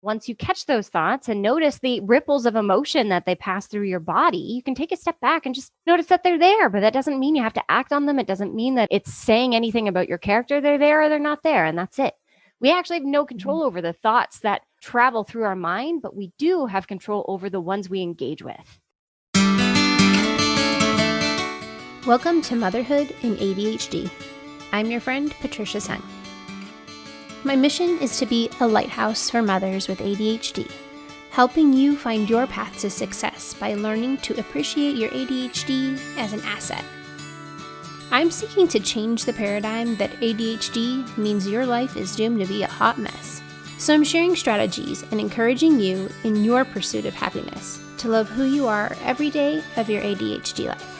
Once you catch those thoughts and notice the ripples of emotion that they pass through your body, you can take a step back and just notice that they're there. But that doesn't mean you have to act on them. It doesn't mean that it's saying anything about your character. They're there or they're not there, and that's it. We actually have no control over the thoughts that travel through our mind, but we do have control over the ones we engage with. Welcome to Motherhood and ADHD. I'm your friend, Patricia Sun. My mission is to be a lighthouse for mothers with ADHD, helping you find your path to success by learning to appreciate your ADHD as an asset. I'm seeking to change the paradigm that ADHD means your life is doomed to be a hot mess. So I'm sharing strategies and encouraging you in your pursuit of happiness to love who you are every day of your ADHD life.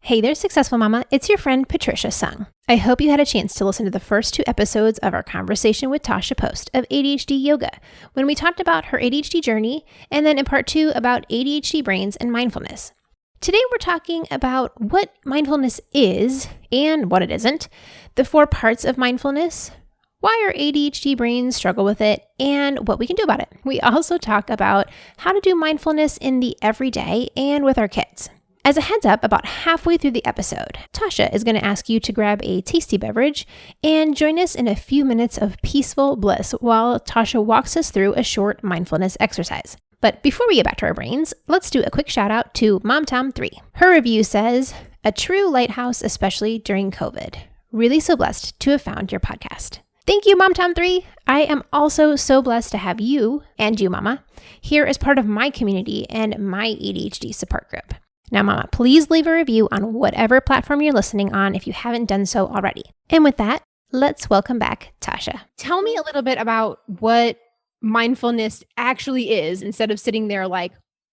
Hey there, Successful Mama. It's your friend, Patricia Sung. I hope you had a chance to listen to the first 2 episodes of our conversation with Tasha Post of ADHD Yoga, when we talked about her ADHD journey, and then in part 2 about ADHD brains and mindfulness. Today, we're talking about what mindfulness is and what it isn't, the 4 parts of mindfulness, why our ADHD brains struggle with it, and what we can do about it. We also talk about how to do mindfulness in the everyday and with our kids. As a heads up, about halfway through the episode, Tasha is going to ask you to grab a tasty beverage and join us in a few minutes of peaceful bliss while Tasha walks us through a short mindfulness exercise. But before we get back to our brains, let's do a quick shout out to MomTom3. Her review says, "A true lighthouse, especially during COVID. Really so blessed to have found your podcast." Thank you, MomTom3. I am also so blessed to have you and you, Mama, here as part of my community and my ADHD support group. Now, Mama, please leave a review on whatever platform you're listening on if you haven't done so already. And with that, let's welcome back Tasha. Tell me a little bit about what mindfulness actually is instead of sitting there like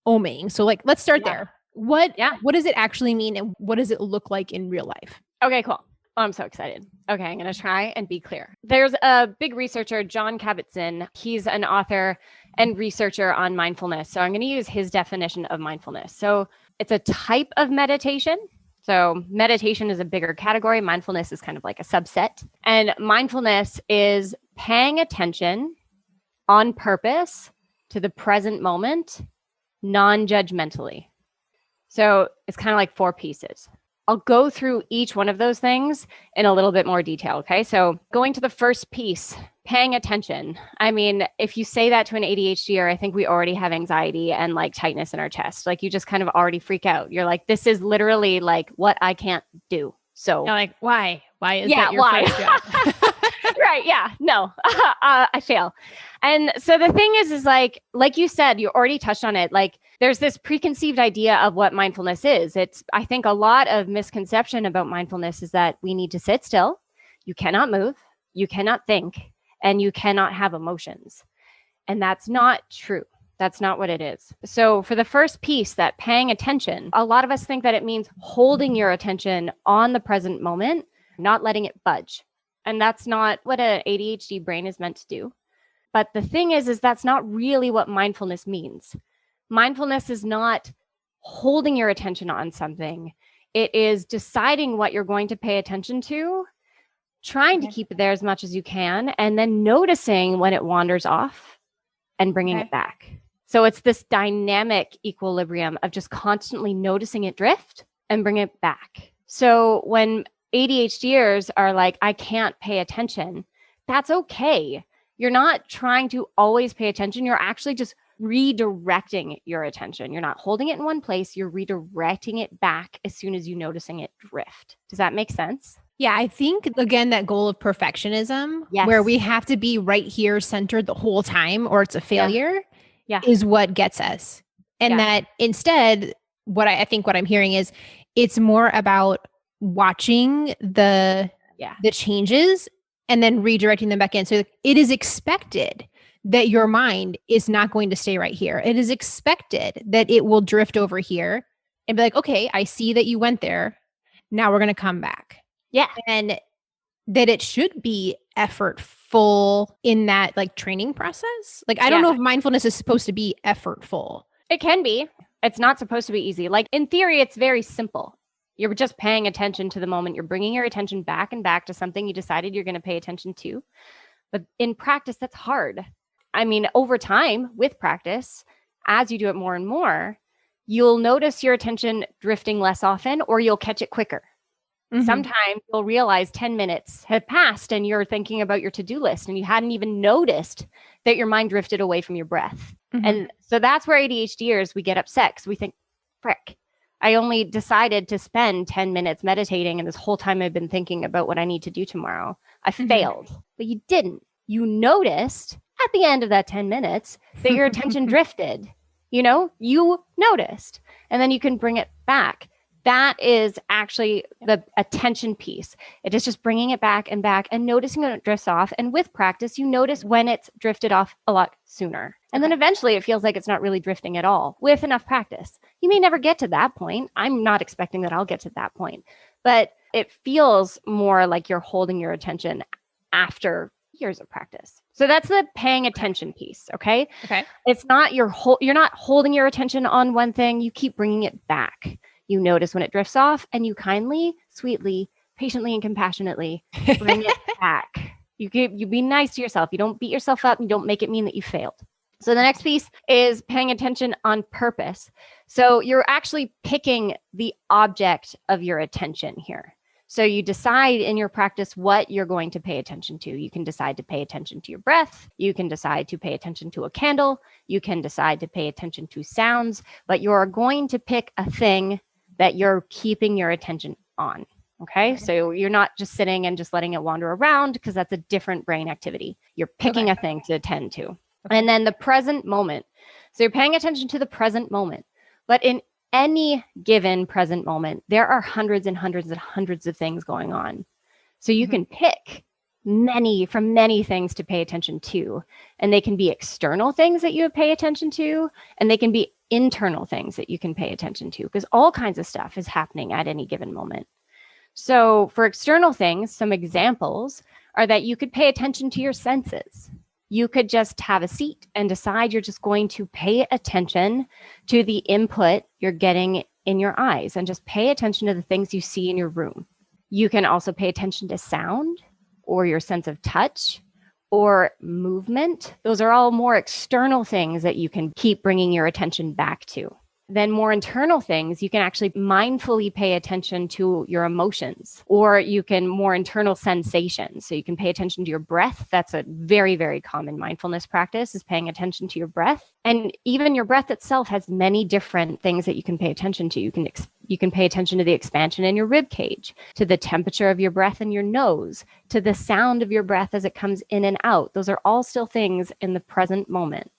oming. So let's start there. What does it actually mean and what does it look like in real life? Okay, cool. Oh, I'm so excited. Okay, I'm going to try and be clear. There's a big researcher, Jon Kabat-Zinn. He's an author and researcher on mindfulness. So I'm going to use his definition of mindfulness. So it's a type of meditation. So meditation is a bigger category. Mindfulness is kind of like a subset. And mindfulness is paying attention on purpose to the present moment, non-judgmentally. So it's kind of like 4 pieces. I'll go through each one of those things in a little bit more detail, okay? So going to the first piece, paying attention. I mean, if you say that to an ADHDer, I think we already have anxiety and like tightness in our chest. Like you just kind of already freak out. You're like, this is literally like what I can't do. So you're like, why? Why is that your first job? Right. Yeah. No, I fail. And so the thing is like you said, you already touched on it. Like there's this preconceived idea of what mindfulness is. I think a lot of misconception about mindfulness is that we need to sit still. You cannot move. You cannot think. And you cannot have emotions. And that's not true. That's not what it is. So for the first piece, that paying attention, a lot of us think that it means holding your attention on the present moment, not letting it budge. And that's not what an ADHD brain is meant to do. But the thing is that's not really what mindfulness means. Mindfulness is not holding your attention on something. It is deciding what you're going to pay attention to, trying to keep it there as much as you can, and then noticing when it wanders off and bringing it back. So it's this dynamic equilibrium of just constantly noticing it drift and bring it back. So when ADHDers are like, I can't pay attention, that's okay. You're not trying to always pay attention. You're actually just redirecting your attention. You're not holding it in one place. You're redirecting it back as soon as you're noticing it drift. Does that make sense? Yeah, I think, again, that goal of perfectionism, where we have to be right here centered the whole time or it's a failure, is what gets us. And that instead, what I'm hearing is it's more about watching the changes and then redirecting them back in. So it is expected that your mind is not going to stay right here. It is expected that it will drift over here and be like, okay, I see that you went there. Now we're going to come back. Yeah. And that it should be effortful in that like training process. Like, I don't know if mindfulness is supposed to be effortful. It can be. It's not supposed to be easy. Like in theory, it's very simple. You're just paying attention to the moment. You're bringing your attention back and back to something you decided you're going to pay attention to. But in practice, that's hard. I mean, over time with practice, as you do it more and more, you'll notice your attention drifting less often, or you'll catch it quicker. Mm-hmm. Sometimes you'll realize 10 minutes have passed and you're thinking about your to-do list and you hadn't even noticed that your mind drifted away from your breath. Mm-hmm. And so that's where ADHDers, we get upset because we think, frick, I only decided to spend 10 minutes meditating and this whole time I've been thinking about what I need to do tomorrow. I failed, but you didn't. You noticed at the end of that 10 minutes that your attention drifted. You noticed, and then you can bring it back. That is actually the attention piece. It is just bringing it back and noticing when it drifts off. And with practice, you notice when it's drifted off a lot sooner. And then eventually it feels like it's not really drifting at all with enough practice. You may never get to that point. I'm not expecting that I'll get to that point, but it feels more like you're holding your attention after years of practice. So that's the paying attention piece. Okay. It's not you're not holding your attention on one thing. You keep bringing it back. You notice when it drifts off and you kindly, sweetly, patiently, and compassionately bring it back. You be nice to yourself. You don't beat yourself up. You don't make it mean that you failed. So the next piece is paying attention on purpose. So you're actually picking the object of your attention here. So you decide in your practice what you're going to pay attention to. You can decide to pay attention to your breath. You can decide to pay attention to a candle. You can decide to pay attention to sounds, but you're going to pick a thing that you're keeping your attention on. Okay. So you're not just sitting and just letting it wander around because that's a different brain activity. You're picking a thing to attend to. And then the present moment. So you're paying attention to the present moment, but in any given present moment, there are hundreds and hundreds and hundreds of things going on. So you can pick many things to pay attention to. And they can be external things that you pay attention to, and they can be internal things that you can pay attention to, because all kinds of stuff is happening at any given moment. So for external things, some examples are that you could pay attention to your senses. You could just have a seat and decide you're just going to pay attention to the input you're getting in your eyes and just pay attention to the things you see in your room. You can also pay attention to sound or your sense of touch or movement. Those are all more external things that you can keep bringing your attention back to. Then more internal things, you can actually mindfully pay attention to your emotions, or you can more internal sensations. So you can pay attention to your breath. That's a very, very common mindfulness practice, is paying attention to your breath. And even your breath itself has many different things that you can pay attention to. You can pay attention to the expansion in your rib cage, to the temperature of your breath in your nose, to the sound of your breath as it comes in and out. Those are all still things in the present moment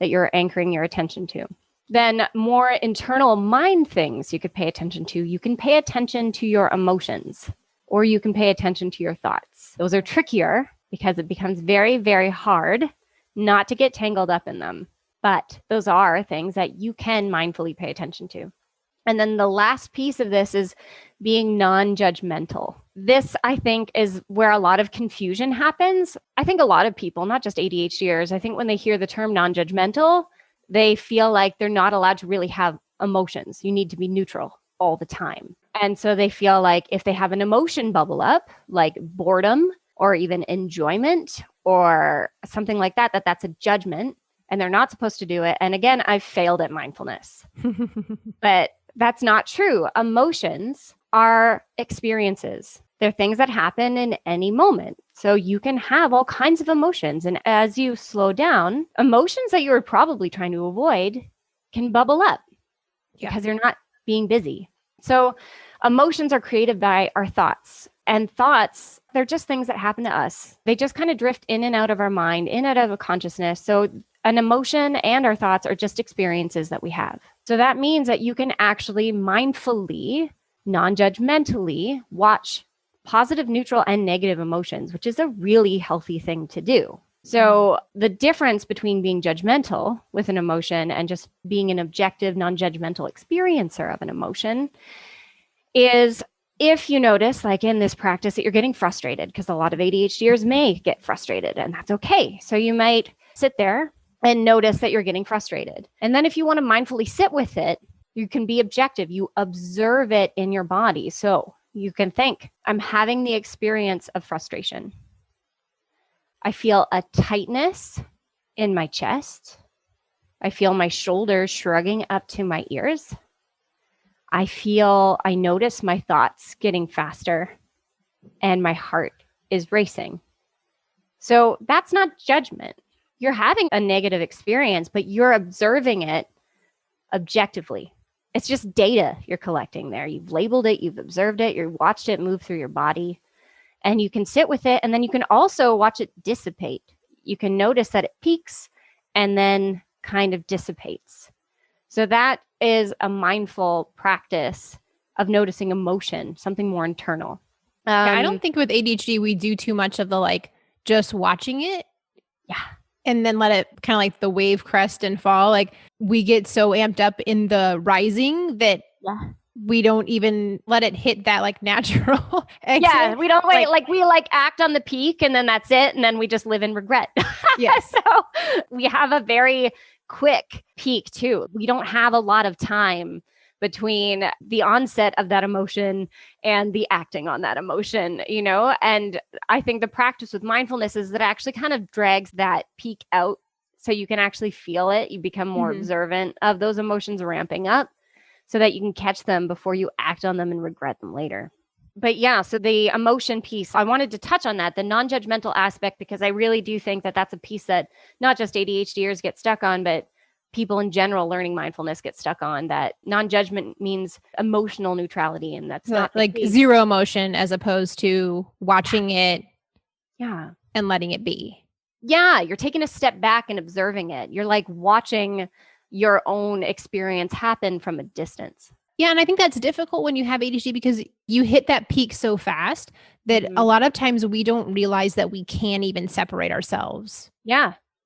that you're anchoring your attention to. Then more internal mind things you could pay attention to. You can pay attention to your emotions, or you can pay attention to your thoughts. Those are trickier because it becomes very, very hard not to get tangled up in them. But those are things that you can mindfully pay attention to. And then the last piece of this is being non-judgmental. This, I think, is where a lot of confusion happens. I think a lot of people, not just ADHDers, I think when they hear the term non-judgmental, they feel like they're not allowed to really have emotions. You need to be neutral all the time. And so they feel like if they have an emotion bubble up, like boredom or even enjoyment or something like that, that's a judgment and they're not supposed to do it. And again, I've failed at mindfulness, but that's not true. Emotions are experiences. They're things that happen in any moment. So you can have all kinds of emotions. And as you slow down, emotions that you were probably trying to avoid can bubble up because you're not being busy. So emotions are created by our thoughts. And thoughts, they're just things that happen to us. They just kind of drift in and out of our mind, in and out of consciousness. So an emotion and our thoughts are just experiences that we have. So that means that you can actually mindfully, non-judgmentally watch positive, neutral, and negative emotions, which is a really healthy thing to do. So the difference between being judgmental with an emotion and just being an objective, non-judgmental experiencer of an emotion is if you notice, like in this practice, that you're getting frustrated, because a lot of ADHDers may get frustrated, and that's okay. So you might sit there and notice that you're getting frustrated. And then if you want to mindfully sit with it, You can be objective. You observe it in your body. So you can think, I'm having the experience of frustration. I feel a tightness in my chest. I feel my shoulders shrugging up to my ears. I notice my thoughts getting faster and my heart is racing. So that's not judgment. You're having a negative experience, but you're observing it objectively. It's just data you're collecting there. You've labeled it, you've observed it, you've watched it move through your body, and you can sit with it. And then you can also watch it dissipate. You can notice that it peaks and then kind of dissipates. So that is a mindful practice of noticing emotion, something more internal. I don't think with ADHD, we do too much of the just watching it. Yeah. And then let it kind of the wave crest and fall. We get so amped up in the rising that we don't even let it hit that natural exit. Yeah, we don't wait. We act on the peak and then that's it. And then we just live in regret. Yes. So we have a very quick peak too. We don't have a lot of time between the onset of that emotion and the acting on that emotion, and I think the practice with mindfulness is that it actually kind of drags that peak out so you can actually feel it. You become more observant of those emotions ramping up so that you can catch them before you act on them and regret them later. But yeah, so the emotion piece, I wanted to touch on that, the non-judgmental aspect, because I really do think that that's a piece that not just ADHDers get stuck on, but people in general learning mindfulness get stuck on. That non-judgment means emotional neutrality, and that's not zero emotion as opposed to watching it and letting it be. Yeah, you're taking a step back and observing it. You're watching your own experience happen from a distance. Yeah, and I think that's difficult when you have ADHD because you hit that peak so fast that a lot of times we don't realize that we can't even separate ourselves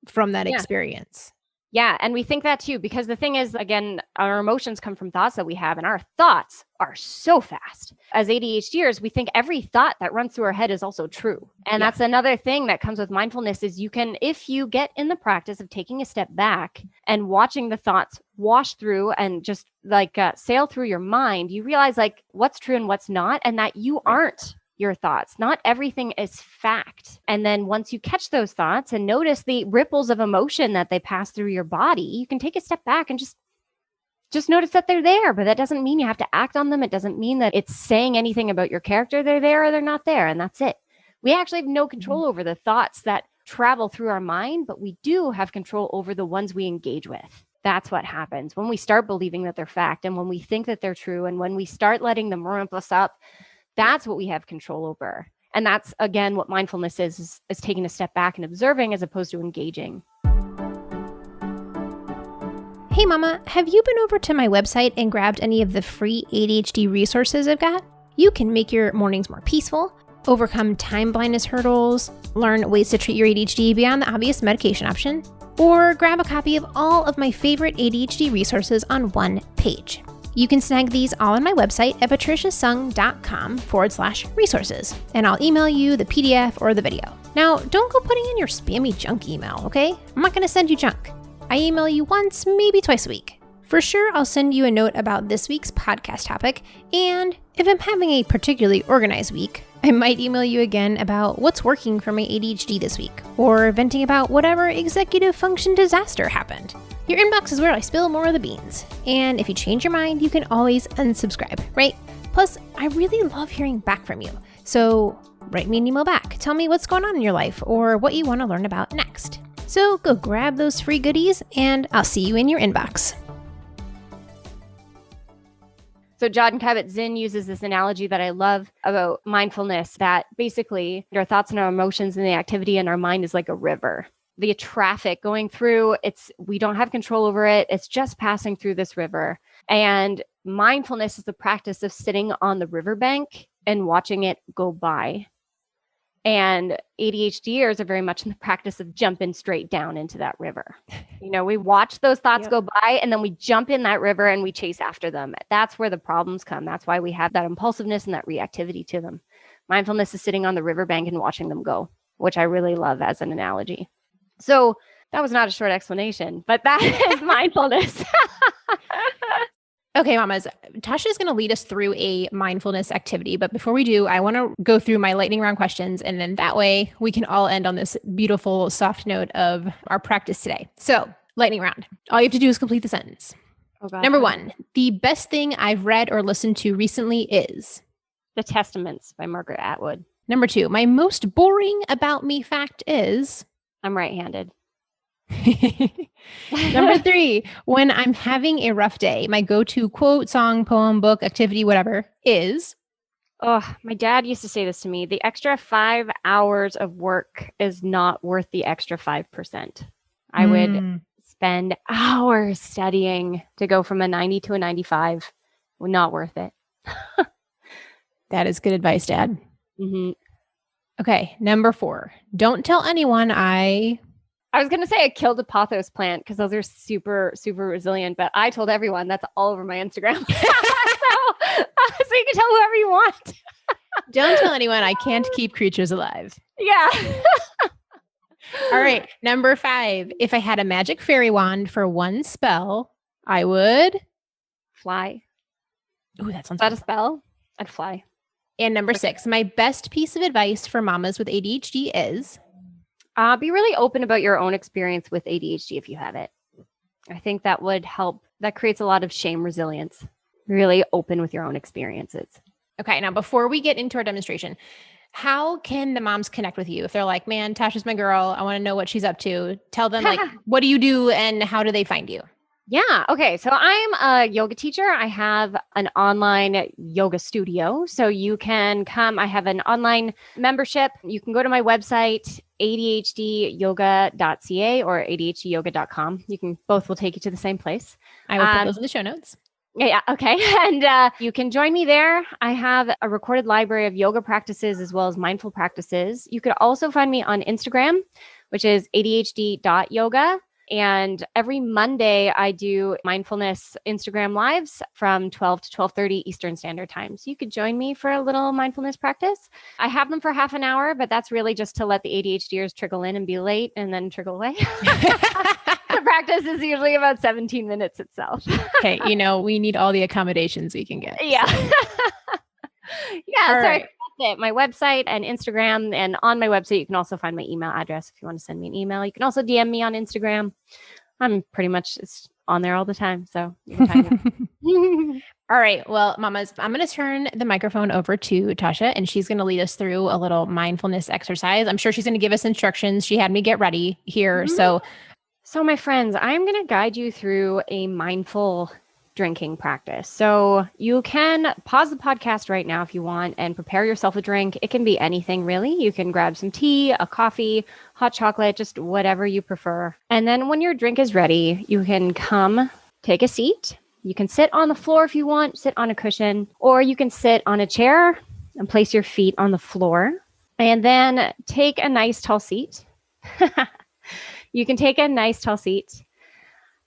from that experience. Yeah. And we think that too, because the thing is, again, our emotions come from thoughts that we have, and our thoughts are so fast. As ADHDers, we think every thought that runs through our head is also true. And that's another thing that comes with mindfulness is you can, if you get in the practice of taking a step back and watching the thoughts wash through and just sail through your mind, you realize what's true and what's not, and that you aren't your thoughts. Not everything is fact. And then once you catch those thoughts and notice the ripples of emotion that they pass through your body, you can take a step back and just notice that they're there. But that doesn't mean you have to act on them. It doesn't mean that it's saying anything about your character. They're there or they're not there. And that's it. We actually have no control over the thoughts that travel through our mind, but we do have control over the ones we engage with. That's what happens when we start believing that they're fact, and when we think that they're true, and when we start letting them ramp us up. That's what we have control over. And that's, again, what mindfulness is taking a step back and observing as opposed to engaging. Hey, Mama, have you been over to my website and grabbed any of the free ADHD resources I've got? You can make your mornings more peaceful, overcome time blindness hurdles, learn ways to treat your ADHD beyond the obvious medication option, or grab a copy of all of my favorite ADHD resources on one page. You can snag these all on my website at patriciasung.com/resources, and I'll email you the PDF or the video. Now, don't go putting in your spammy junk email, okay? I'm not going to send you junk. I email you once, maybe twice a week. For sure, I'll send you a note about this week's podcast topic, and if I'm having a particularly organized week, I might email you again about what's working for my ADHD this week, or venting about whatever executive function disaster happened. Your inbox is where I spill more of the beans. And if you change your mind, you can always unsubscribe, right? Plus, I really love hearing back from you. So write me an email back. Tell me what's going on in your life or what you want to learn about next. So go grab those free goodies, and I'll see you in your inbox. So John Kabat-Zinn uses this analogy that I love about mindfulness, that basically our thoughts and our emotions and the activity in our mind is like a river. The traffic going through, we don't have control over it. It's just passing through this river. And mindfulness is the practice of sitting on the riverbank and watching it go by. And ADHDers are very much in the practice of jumping straight down into that river. We watch those thoughts go by, and then we jump in that river and we chase after them. That's where the problems come. That's why we have that impulsiveness and that reactivity to them. Mindfulness is sitting on the riverbank and watching them go, which I really love as an analogy. So that was not a short explanation, but that is mindfulness. Okay, mamas, Tasha is going to lead us through a mindfulness activity. But before we do, I want to go through my lightning round questions. And then that way we can all end on this beautiful soft note of our practice today. So, lightning round. All you have to do is complete the sentence. Oh, God. Number 1, the best thing I've read or listened to recently is The Testaments by Margaret Atwood. Number 2, my most boring about me fact is I'm right-handed. Number 3, when I'm having a rough day, my go-to quote, song, poem, book, activity, whatever is my dad used to say this to me. The extra 5 hours of work is not worth the extra 5%. I would spend hours studying to go from a 90 to a 95. Not worth it. That is good advice, Dad. Mm-hmm. Okay, number 4. Don't tell anyone I was going to say I killed a pothos plant because those are super, super resilient, but I told everyone. That's all over my Instagram. so you can tell whoever you want. Don't tell anyone I can't keep creatures alive. Yeah. All right. Number 5. If I had a magic fairy wand for one spell, I would fly. Ooh, that sounds Is that a spell? I'd fly. And number 6, my best piece of advice for mamas with ADHD is be really open about your own experience with ADHD if you have it. I think that would help. That creates a lot of shame resilience. Really open with your own experiences. Okay. Now, before we get into our demonstration, how can the moms connect with you? If they're like, man, Tasha's my girl, I want to know what she's up to. Tell them, like, what do you do and how do they find you? Yeah. Okay. So I'm a yoga teacher. I have an online yoga studio. So you can come. I have an online membership. You can go to my website, adhdyoga.ca or adhdyoga.com. Both will take you to the same place. I will put those in the show notes. Yeah. Okay. And you can join me there. I have a recorded library of yoga practices as well as mindful practices. You could also find me on Instagram, which is adhd.yoga. And every Monday, I do mindfulness Instagram lives from 12 to 12:30 Eastern Standard Time. So you could join me for a little mindfulness practice. I have them for half an hour, but that's really just to let the ADHDers trickle in and be late and then trickle away. The practice is usually about 17 minutes itself. Okay, we need all the accommodations we can get. Yeah. Yeah. All so right. That's it. My website and Instagram. And on my website, you can also find my email address if you want to send me an email. You can also DM me on Instagram. I'm pretty much on there all the time. So you can find me. All right. Well, mamas, I'm going to turn the microphone over to Tasha, and she's going to lead us through a little mindfulness exercise. I'm sure she's going to give us instructions. She had me get ready here. Mm-hmm. So my friends, I'm going to guide you through a mindful drinking practice. So you can pause the podcast right now if you want and prepare yourself a drink. It can be anything really. You can grab some tea, a coffee, hot chocolate, just whatever you prefer. And then when your drink is ready, you can come take a seat. You can sit on the floor if you want, sit on a cushion, or you can sit on a chair and place your feet on the floor. And then take a nice tall seat. You can take a nice tall seat.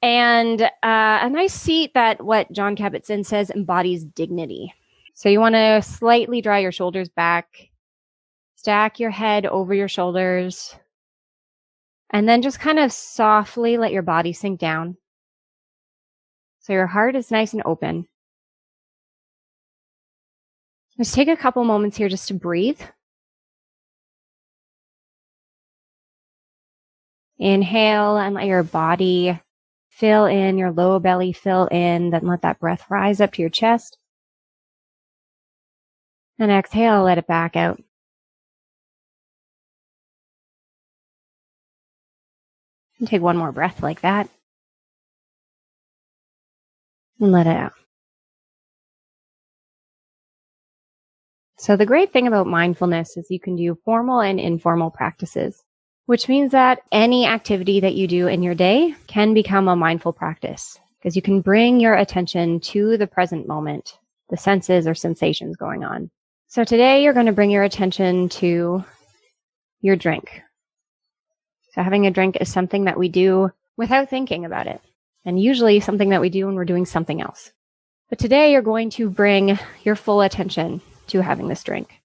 And a nice seat that what John Kabat-Zinn says embodies dignity. So you want to slightly draw your shoulders back, stack your head over your shoulders, and then just kind of softly let your body sink down. So your heart is nice and open. Just take a couple moments here just to breathe. Inhale and let your body fill in, your low belly fill in, then let that breath rise up to your chest. And exhale, let it back out. And take one more breath like that. And let it out. So the great thing about mindfulness is you can do formal and informal practices, which means that any activity that you do in your day can become a mindful practice because you can bring your attention to the present moment, the senses or sensations going on. So today you're going to bring your attention to your drink. So having a drink is something that we do without thinking about it, and usually something that we do when we're doing something else. But today you're going to bring your full attention to having this drink.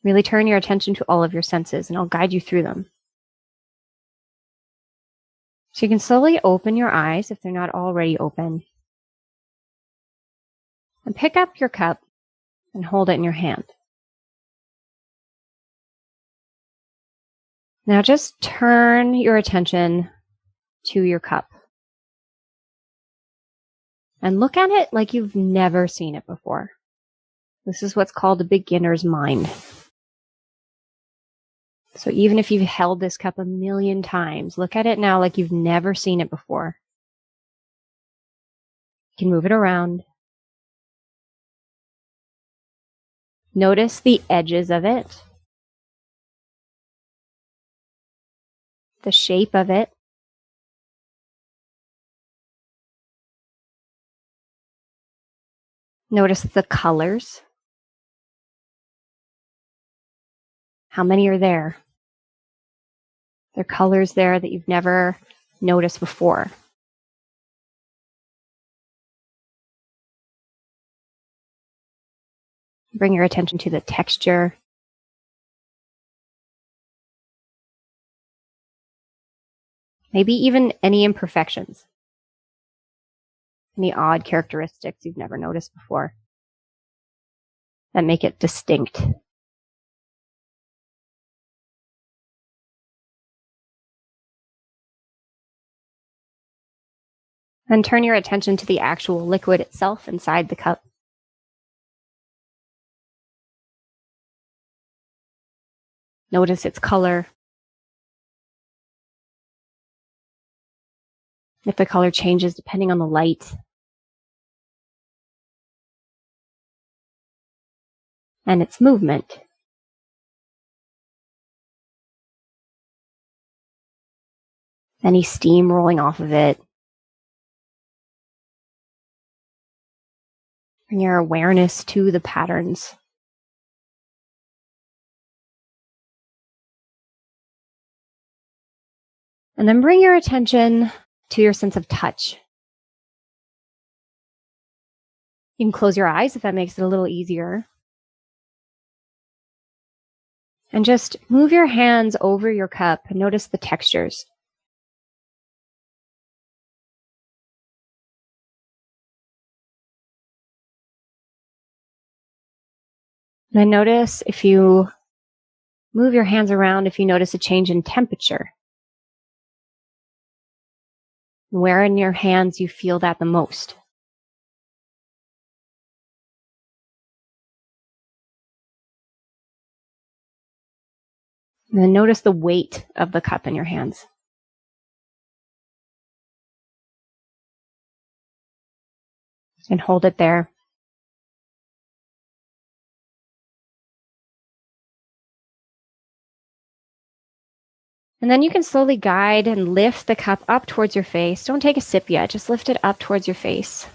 Really turn your attention to all of your senses, and I'll guide you through them. So you can slowly open your eyes if they're not already open. And pick up your cup and hold it in your hand. Now just turn your attention to your cup and look at it like you've never seen it before. This is what's called a beginner's mind. So even if you've held this cup a million times, look at it now like you've never seen it before. You can move it around. Notice the edges of it, the shape of it. Notice the colors. How many are there? There are colors there that you've never noticed before. Bring your attention to the texture. Maybe even any imperfections. Any odd characteristics you've never noticed before that make it distinct. Then turn your attention to the actual liquid itself inside the cup. Notice its color. If the color changes depending on the light. And its movement. Any steam rolling off of it. Bring your awareness to the patterns. And then bring your attention to your sense of touch. You can close your eyes if that makes it a little easier. And just move your hands over your cup and notice the textures. And then notice if you move your hands around, if you notice a change in temperature. Where in your hands you feel that the most. And then notice the weight of the cup in your hands. And hold it there. And then you can slowly guide and lift the cup up towards your face. Don't take a sip yet, just lift it up towards your face.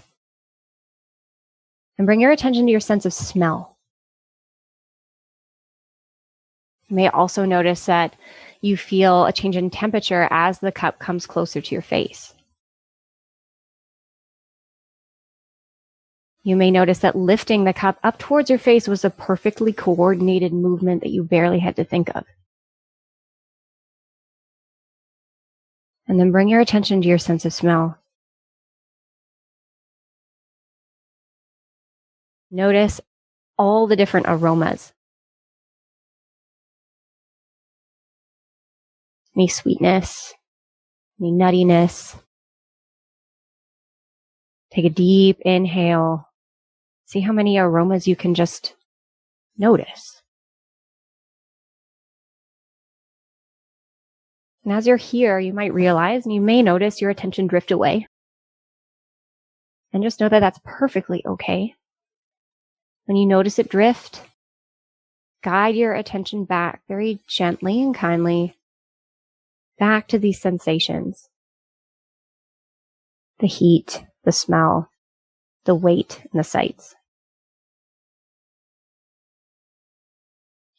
And bring your attention to your sense of smell. You may also notice that you feel a change in temperature as the cup comes closer to your face. You may notice that lifting the cup up towards your face was a perfectly coordinated movement that you barely had to think of. And then bring your attention to your sense of smell. Notice all the different aromas. Any sweetness, any nuttiness. Take a deep inhale. See how many aromas you can just notice. And as you're here, you might realize, and you may notice your attention drift away. And just know that that's perfectly okay. When you notice it drift, guide your attention back very gently and kindly back to these sensations. The heat, the smell, the weight, and the sights.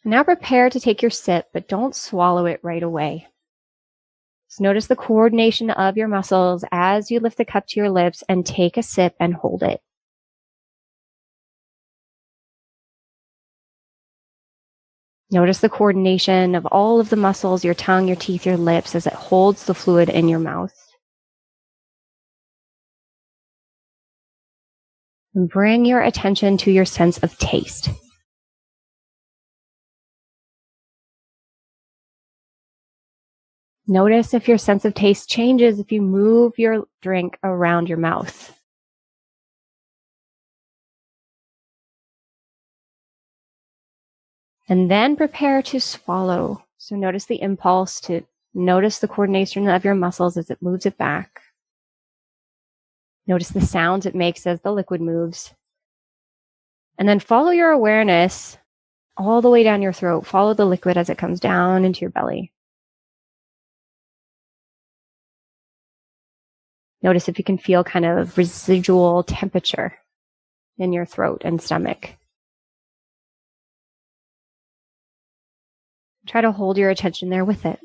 Now prepare to take your sip, but don't swallow it right away. Just notice the coordination of your muscles as you lift the cup to your lips and take a sip and hold it. Notice the coordination of all of the muscles, your tongue, your teeth, your lips, as it holds the fluid in your mouth. And bring your attention to your sense of taste. Notice if your sense of taste changes if you move your drink around your mouth. And then prepare to swallow. So notice the impulse to notice the coordination of your muscles as it moves it back. Notice the sounds it makes as the liquid moves. And then follow your awareness all the way down your throat. Follow the liquid as it comes down into your belly. Notice if you can feel kind of residual temperature in your throat and stomach. Try to hold your attention there with it.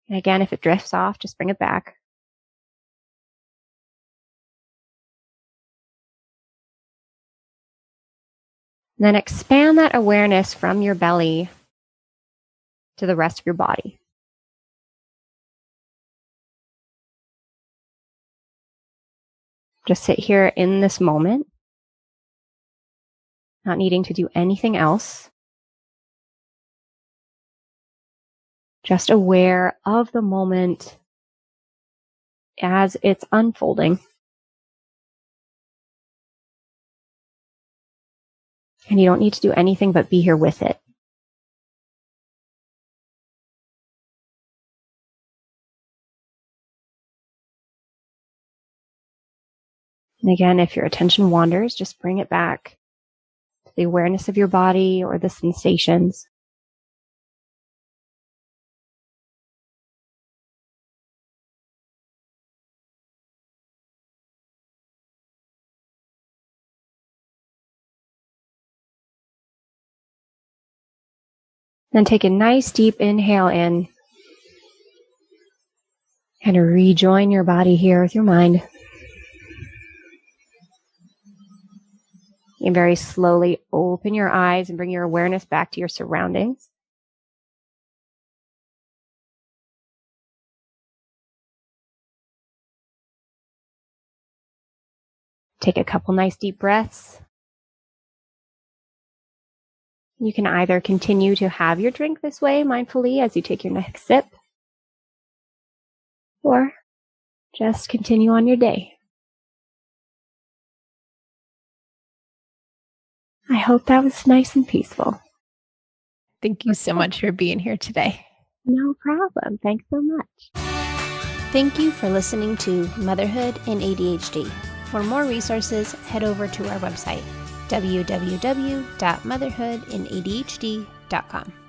And again, if it drifts off, just bring it back. Then expand that awareness from your belly to the rest of your body. Just sit here in this moment, not needing to do anything else. Just aware of the moment as it's unfolding. And you don't need to do anything but be here with it. And again, if your attention wanders, just bring it back to the awareness of your body or the sensations. Then take a nice deep inhale in and rejoin your body here with your mind. You can very slowly open your eyes and bring your awareness back to your surroundings. Take a couple nice deep breaths. You can either continue to have your drink this way mindfully as you take your next sip, or just continue on your day. I hope that was nice and peaceful. Thank you so much for being here today. No problem. Thanks so much. Thank you for listening to Motherhood and ADHD. For more resources, head over to our website, www.motherhoodandadhd.com.